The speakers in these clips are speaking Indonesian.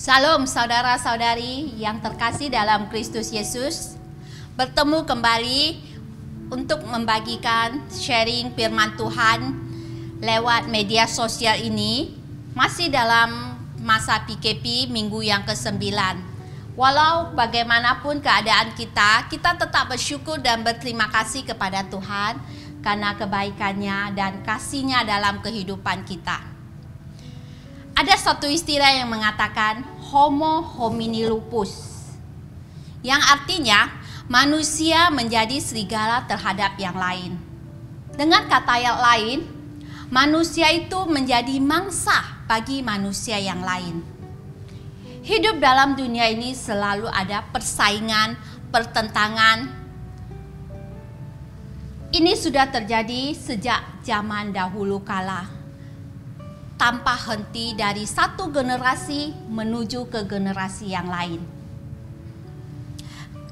Salam saudara-saudari yang terkasih dalam Kristus Yesus. Bertemu kembali untuk membagikan sharing firman Tuhan lewat media sosial ini. Masih dalam masa PKP minggu yang ke-9. Walau bagaimanapun keadaan kita tetap bersyukur dan berterima kasih kepada Tuhan karena kebaikannya dan kasih-Nya dalam kehidupan kita. Ada satu istilah yang mengatakan homo homini lupus, yang artinya manusia menjadi serigala terhadap yang lain. Dengan kata yang lain, manusia itu menjadi mangsa bagi manusia yang lain. Hidup dalam dunia ini selalu ada persaingan, pertentangan. Ini sudah terjadi sejak zaman dahulu kala, tanpa henti dari satu generasi menuju ke generasi yang lain.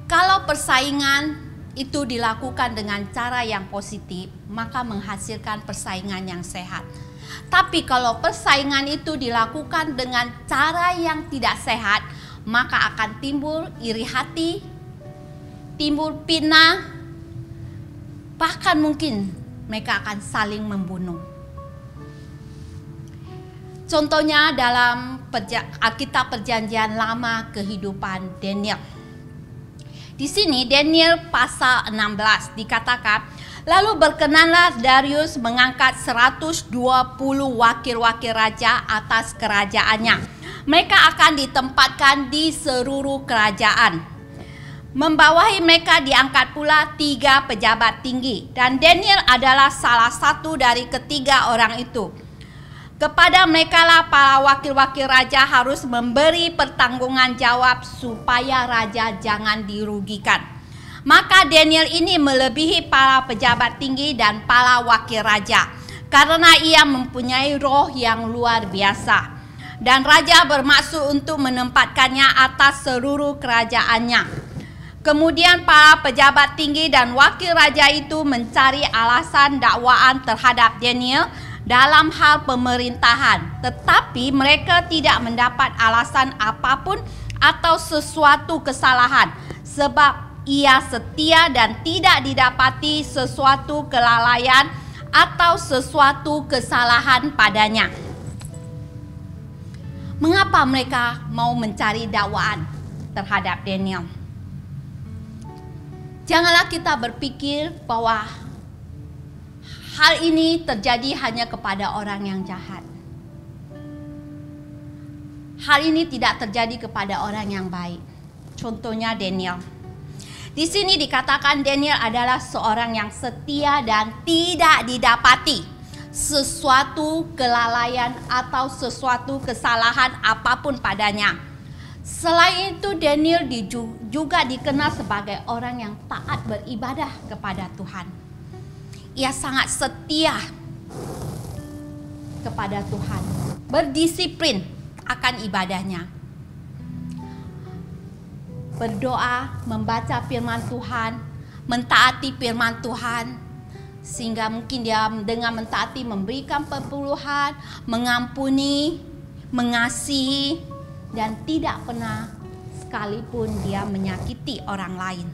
Kalau persaingan itu dilakukan dengan cara yang positif, maka menghasilkan persaingan yang sehat. Tapi kalau persaingan itu dilakukan dengan cara yang tidak sehat, maka akan timbul iri hati, timbul fitnah, bahkan mungkin mereka akan saling membunuh. Contohnya dalam Alkitab Perjanjian Lama kehidupan Daniel. Di sini Daniel pasal 16 dikatakan, lalu berkenanlah Darius mengangkat 120 wakil-wakil raja atas kerajaannya. Mereka akan ditempatkan di seluruh kerajaan. Membawahi mereka diangkat pula 3 pejabat tinggi, dan Daniel adalah salah satu dari ketiga orang itu. Kepada mereka lah para wakil-wakil raja harus memberi pertanggungan jawab supaya raja jangan dirugikan. Maka Daniel ini melebihi para pejabat tinggi dan para wakil raja, karena ia mempunyai roh yang luar biasa. Dan raja bermaksud untuk menempatkannya atas seluruh kerajaannya. Kemudian para pejabat tinggi dan wakil raja itu mencari alasan dakwaan terhadap Daniel dalam hal pemerintahan, tetapi mereka tidak mendapat alasan apapun atau sesuatu kesalahan, sebab ia setia dan tidak didapati sesuatu kelalaian atau sesuatu kesalahan padanya. Mengapa mereka mau mencari dakwaan terhadap Daniel? Janganlah kita berpikir bahwa hal ini terjadi hanya kepada orang yang jahat. Hal ini tidak terjadi kepada orang yang baik. Contohnya Daniel. Di sini dikatakan Daniel adalah seorang yang setia dan tidak didapati sesuatu kelalaian atau sesuatu kesalahan apapun padanya. Selain itu, Daniel juga dikenal sebagai orang yang taat beribadah kepada Tuhan. Ia sangat setia kepada Tuhan, berdisiplin akan ibadahnya, berdoa, membaca firman Tuhan, mentaati firman Tuhan, sehingga mungkin dia dengan mentaati memberikan perpuluhan, mengampuni, mengasihi, dan tidak pernah sekalipun dia menyakiti orang lain.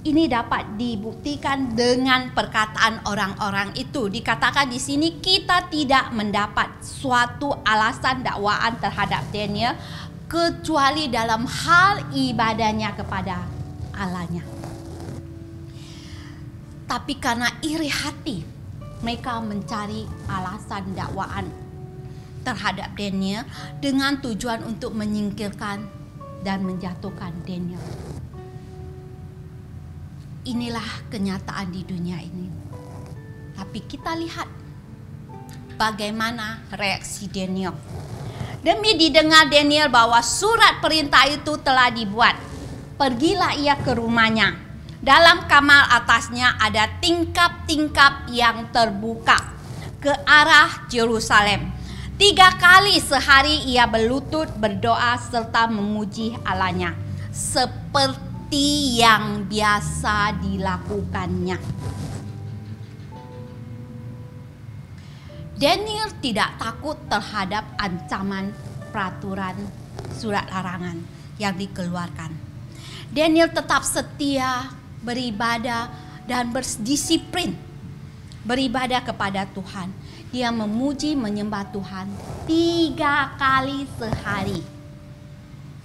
Ini dapat dibuktikan dengan perkataan orang-orang itu. Dikatakan di sini kita tidak mendapat suatu alasan dakwaan terhadap Daniel kecuali dalam hal ibadahnya kepada Allahnya. Tapi karena iri hati, mereka mencari alasan dakwaan terhadap Daniel dengan tujuan untuk menyingkirkan dan menjatuhkan Daniel. Inilah kenyataan di dunia ini. Tapi kita lihat bagaimana reaksi Daniel. Demi didengar Daniel bahwa surat perintah itu telah dibuat, pergilah ia ke rumahnya. Dalam kamar atasnya ada tingkap-tingkap yang terbuka ke arah Yerusalem. 3 kali sehari ia berlutut berdoa serta memuji Allahnya, seperti yang biasa dilakukannya. Daniel tidak takut terhadap ancaman peraturan surat larangan yang dikeluarkan. Daniel tetap setia, beribadah, dan berdisiplin beribadah kepada Tuhan. Dia memuji menyembah Tuhan 3 kali sehari.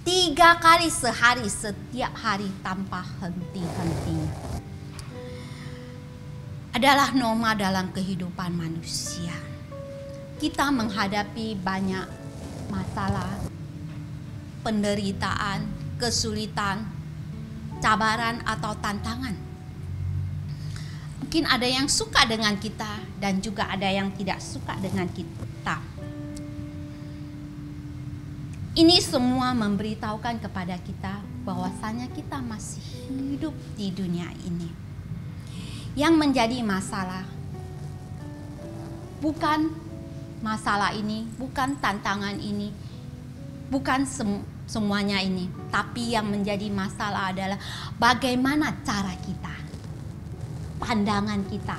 3 kali sehari, setiap hari tanpa henti-hentinya. Adalah norma dalam kehidupan manusia. Kita menghadapi banyak masalah, penderitaan, kesulitan, cabaran atau tantangan. Mungkin ada yang suka dengan kita dan juga ada yang tidak suka dengan kita. Ini semua memberitahukan kepada kita bahwasanya kita masih hidup di dunia ini. Yang menjadi masalah bukan masalah ini, bukan tantangan ini, bukan semuanya ini, tapi yang menjadi masalah adalah bagaimana cara kita, pandangan kita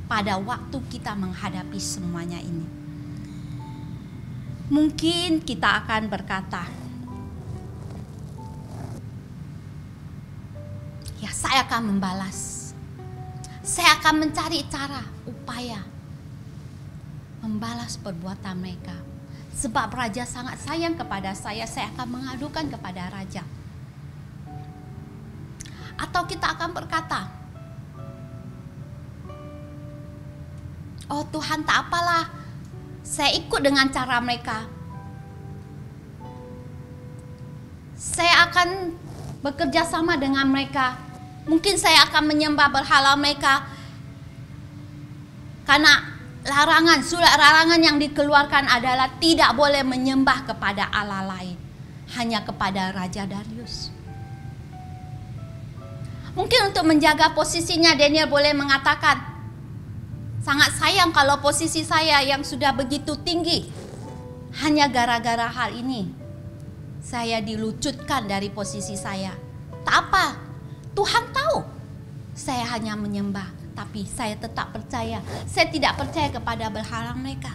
pada waktu kita menghadapi semuanya ini. Mungkin kita akan berkata, ya saya akan membalas, saya akan mencari cara, upaya membalas perbuatan mereka. Sebab raja sangat sayang kepada saya akan mengadukan kepada raja. Atau kita akan berkata, oh Tuhan, tak apalah, saya ikut dengan cara mereka. Saya akan bekerja sama dengan mereka. Mungkin saya akan menyembah berhala mereka. Karena surat larangan yang dikeluarkan adalah tidak boleh menyembah kepada Allah lain, hanya kepada Raja Darius. Mungkin untuk menjaga posisinya, Daniel boleh mengatakan, sangat sayang kalau posisi saya yang sudah begitu tinggi, hanya gara-gara hal ini saya dilucutkan dari posisi saya. Tak apa, Tuhan tahu saya hanya menyembah, tapi saya tetap percaya. Saya tidak percaya kepada berhala mereka.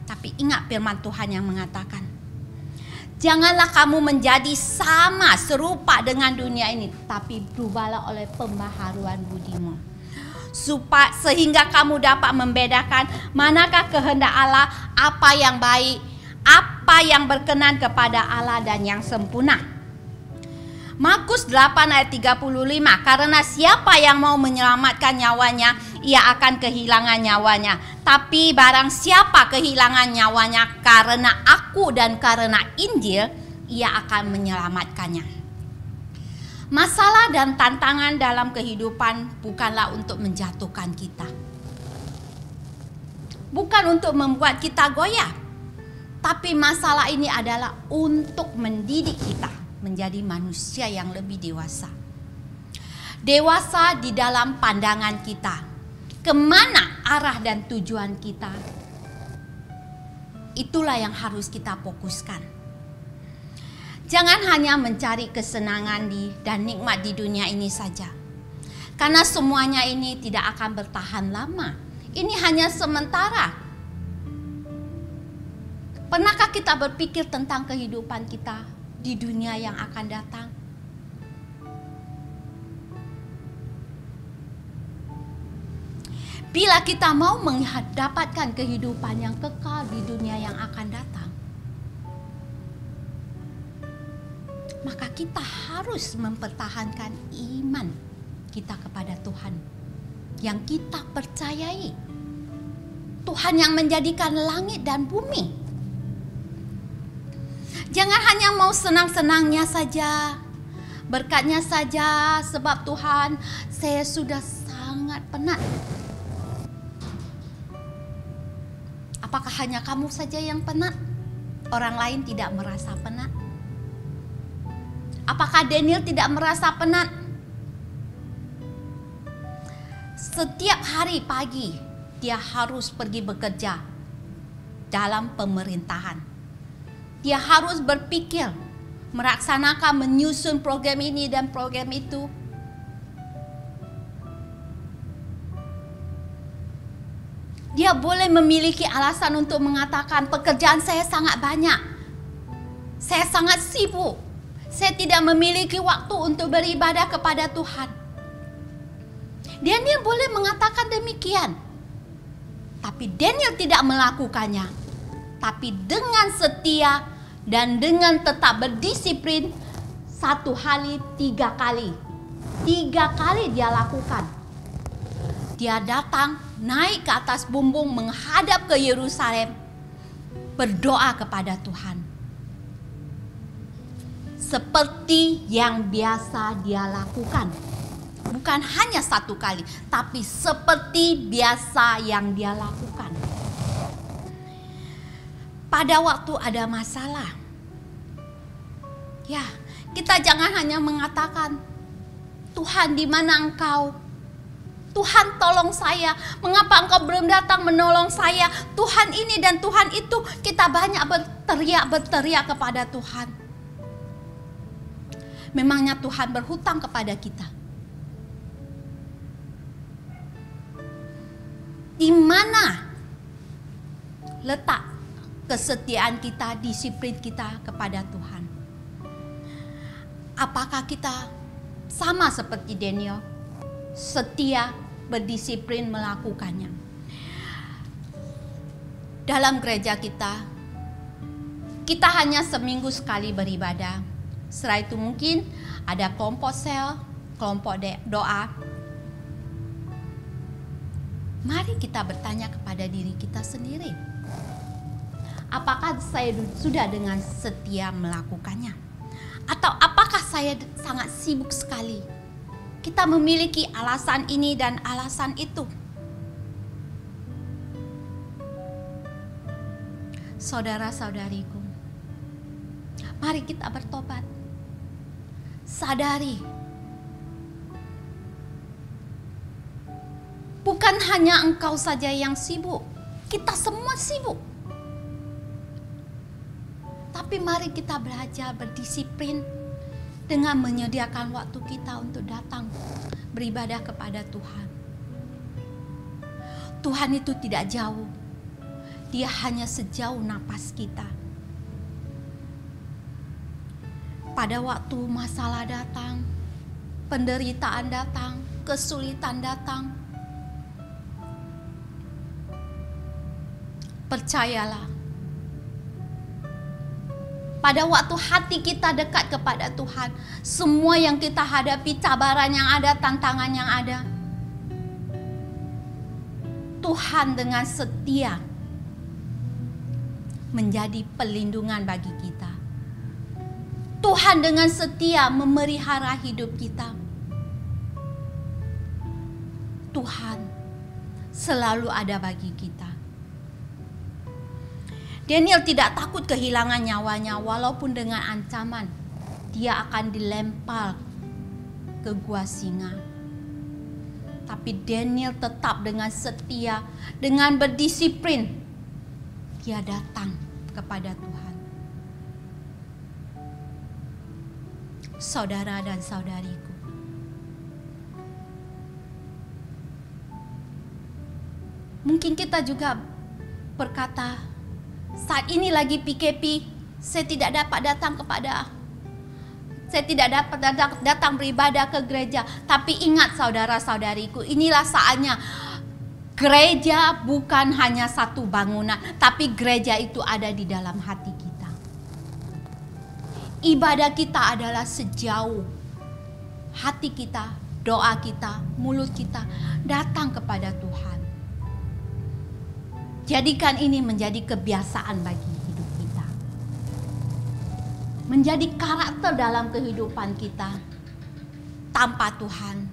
Tapi ingat firman Tuhan yang mengatakan, janganlah kamu menjadi sama serupa dengan dunia ini, tapi berubahlah oleh pembaharuan budimu, sehingga kamu dapat membedakan manakah kehendak Allah, apa yang baik, apa yang berkenan kepada Allah dan yang sempurna. Markus 8 ayat 35, karena siapa yang mau menyelamatkan nyawanya, ia akan kehilangan nyawanya. Tapi barang siapa kehilangan nyawanya karena aku dan karena Injil, ia akan menyelamatkannya. Masalah dan tantangan dalam kehidupan bukanlah untuk menjatuhkan kita. Bukan untuk membuat kita goyah. Tapi masalah ini adalah untuk mendidik kita menjadi manusia yang lebih dewasa. Dewasa di dalam pandangan kita. Kemana arah dan tujuan kita? Itulah yang harus kita fokuskan. Jangan hanya mencari kesenangan dan nikmat di dunia ini saja. Karena semuanya ini tidak akan bertahan lama. Ini hanya sementara. Pernahkah kita berpikir tentang kehidupan kita di dunia yang akan datang? Bila kita mau mendapatkan kehidupan yang kekal di dunia yang akan datang, maka kita harus mempertahankan iman kita kepada Tuhan yang kita percayai. Tuhan yang menjadikan langit dan bumi. Jangan hanya mau senang-senangnya saja, berkatnya saja, sebab Tuhan, saya sudah sangat penat. Apakah hanya kamu saja yang penat? Orang lain tidak merasa penat? Apakah Daniel tidak merasa penat? Setiap hari pagi dia harus pergi bekerja dalam pemerintahan. Dia harus berpikir, melaksanakan, menyusun program ini dan program itu. Dia boleh memiliki alasan untuk mengatakan pekerjaan saya sangat banyak. Saya sangat sibuk. Saya tidak memiliki waktu untuk beribadah kepada Tuhan. Daniel boleh mengatakan demikian. Tapi Daniel tidak melakukannya. Tapi dengan setia dan dengan tetap berdisiplin, 1 hari 3 kali. 3 kali dia lakukan. Dia datang, naik ke atas bumbung, menghadap ke Yerusalem, berdoa kepada Tuhan. Seperti yang biasa dia lakukan. Bukan hanya 1 kali, tapi seperti biasa yang dia lakukan. Pada waktu ada masalah, ya, kita jangan hanya mengatakan, Tuhan, di mana Engkau? Tuhan, tolong saya. Mengapa Engkau belum datang menolong saya? Tuhan ini dan Tuhan itu. Kita banyak berteriak kepada Tuhan. Memangnya Tuhan berhutang kepada kita? Di mana letak kesetiaan kita, disiplin kita kepada Tuhan? Apakah kita sama seperti Daniel, setia, berdisiplin melakukannya? Dalam gereja kita hanya seminggu sekali beribadah. Setelah itu mungkin ada kelompok sel, kelompok doa. Mari kita bertanya kepada diri kita sendiri. Apakah saya sudah dengan setia melakukannya? Atau apakah saya sangat sibuk sekali? Kita memiliki alasan ini dan alasan itu. Saudara-saudariku, mari kita bertobat. Sadari, bukan hanya engkau saja yang sibuk, kita semua sibuk. Tapi mari kita belajar berdisiplin dengan menyediakan waktu kita untuk datang beribadah kepada Tuhan. Tuhan itu tidak jauh. Dia hanya sejauh napas kita. Pada waktu masalah datang, penderitaan datang, kesulitan datang, percayalah, pada waktu hati kita dekat kepada Tuhan, semua yang kita hadapi, cabaran yang ada, tantangan yang ada, Tuhan dengan setia menjadi pelindungan bagi kita. Tuhan dengan setia memelihara hidup kita. Tuhan selalu ada bagi kita. Daniel tidak takut kehilangan nyawanya walaupun dengan ancaman dia akan dilempar ke gua singa. Tapi Daniel tetap dengan setia, dengan berdisiplin. Dia datang kepada Tuhan. Saudara dan saudariku, mungkin kita juga berkata, saat ini lagi PKP, saya tidak dapat datang beribadah ke gereja. Tapi ingat saudara-saudariku, inilah saatnya. Gereja bukan hanya satu bangunan, tapi gereja itu ada di dalam hati kita. Ibadah kita adalah sejauh hati kita, doa kita, mulut kita datang kepada Tuhan. Jadikan ini menjadi kebiasaan bagi hidup kita. Menjadi karakter dalam kehidupan kita. Tanpa Tuhan,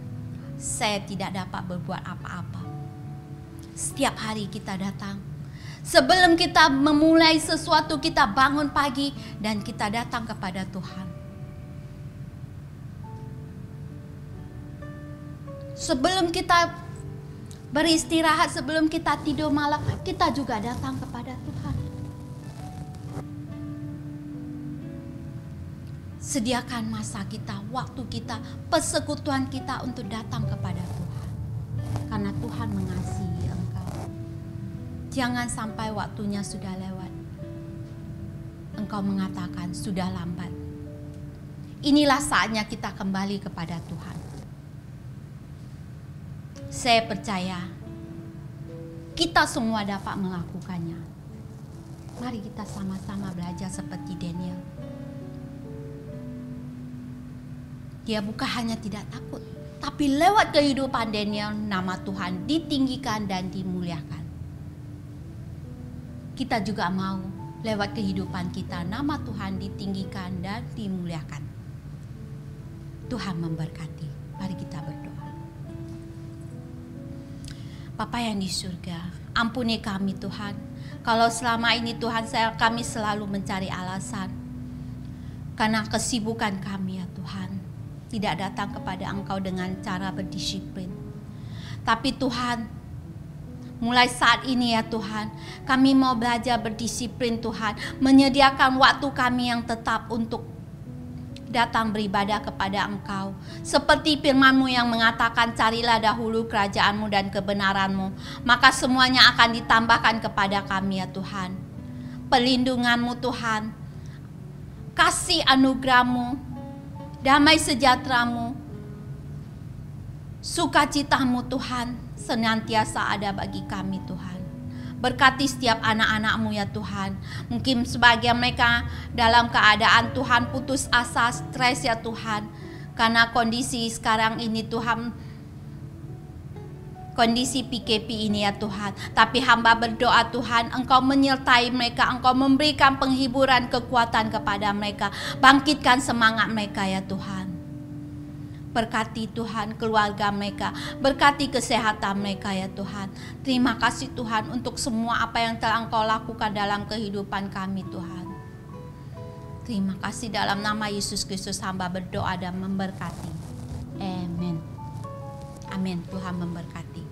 saya tidak dapat berbuat apa-apa. Setiap hari kita datang. Sebelum kita memulai sesuatu, kita bangun pagi dan kita datang kepada Tuhan. Sebelum kita beristirahat, sebelum kita tidur malam, kita juga datang kepada Tuhan. Sediakan masa kita, waktu kita, persekutuan kita untuk datang kepada Tuhan. Karena Tuhan mengasihi engkau. Jangan sampai waktunya sudah lewat, engkau mengatakan sudah lambat. Inilah saatnya kita kembali kepada Tuhan. Saya percaya kita semua dapat melakukannya. Mari kita sama-sama belajar seperti Daniel. Dia bukan hanya tidak takut, tapi lewat kehidupan Daniel, nama Tuhan ditinggikan dan dimuliakan. Kita juga mau lewat kehidupan kita, nama Tuhan ditinggikan dan dimuliakan. Tuhan memberkati. Mari kita berdoa. Bapa yang di surga, ampuni kami Tuhan. Kalau selama ini Tuhan kami selalu mencari alasan. Karena kesibukan kami ya Tuhan. Tidak datang kepada Engkau dengan cara berdisiplin. Tapi Tuhan, mulai saat ini ya Tuhan, kami mau belajar berdisiplin Tuhan. Menyediakan waktu kami yang tetap untuk datang beribadah kepada Engkau. Seperti firman-Mu yang mengatakan, carilah dahulu kerajaan-Mu dan kebenaran-Mu, maka semuanya akan ditambahkan kepada kami ya Tuhan. Perlindungan-Mu Tuhan, kasih anugerah-Mu, damai sejahtera-Mu, sukacita-Mu Tuhan, senantiasa ada bagi kami Tuhan. Berkati setiap anak-anak-Mu ya Tuhan. Mungkin sebagian mereka dalam keadaan Tuhan putus asa, stres ya Tuhan. Karena kondisi sekarang ini Tuhan, kondisi PKP ini ya Tuhan. Tapi hamba berdoa Tuhan, Engkau menyertai mereka, Engkau memberikan penghiburan, kekuatan kepada mereka. Bangkitkan semangat mereka ya Tuhan. Berkati Tuhan keluarga mereka, berkati kesehatan mereka ya Tuhan. Terima kasih Tuhan untuk semua apa yang telah Engkau lakukan dalam kehidupan kami Tuhan. Terima kasih dalam nama Yesus Kristus hamba berdoa dan memberkati. Amin. Amin. Tuhan memberkati.